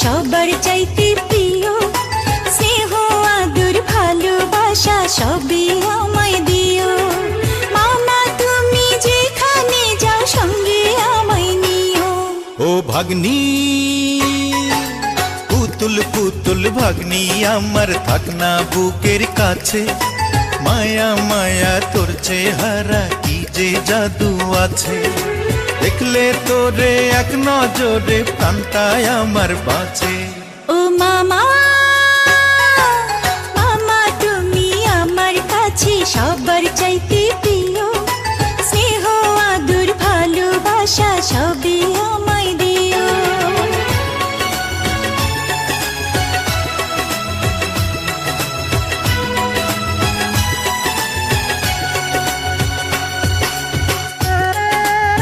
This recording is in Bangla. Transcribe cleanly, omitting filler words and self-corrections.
সবার চাইতে প্রিয়। স্নেহ আদর ভালোবাসা সবই আমায় দিও। মামা তুমি যেখানে যাও সঙ্গে আমায় নিও। ও ভাগ্নি পুতুল পুতুল ভাগ্নি আমার, থাকনা বুকের কাছে। মায়া মায়া তোর চেহারা কি যে জাদু আছে। দেখলে তোরে এক নজরে প্রাণটায় আমার বাঁচে। ও মামা, মামা তুমি আমার কাছে সবার চাইতে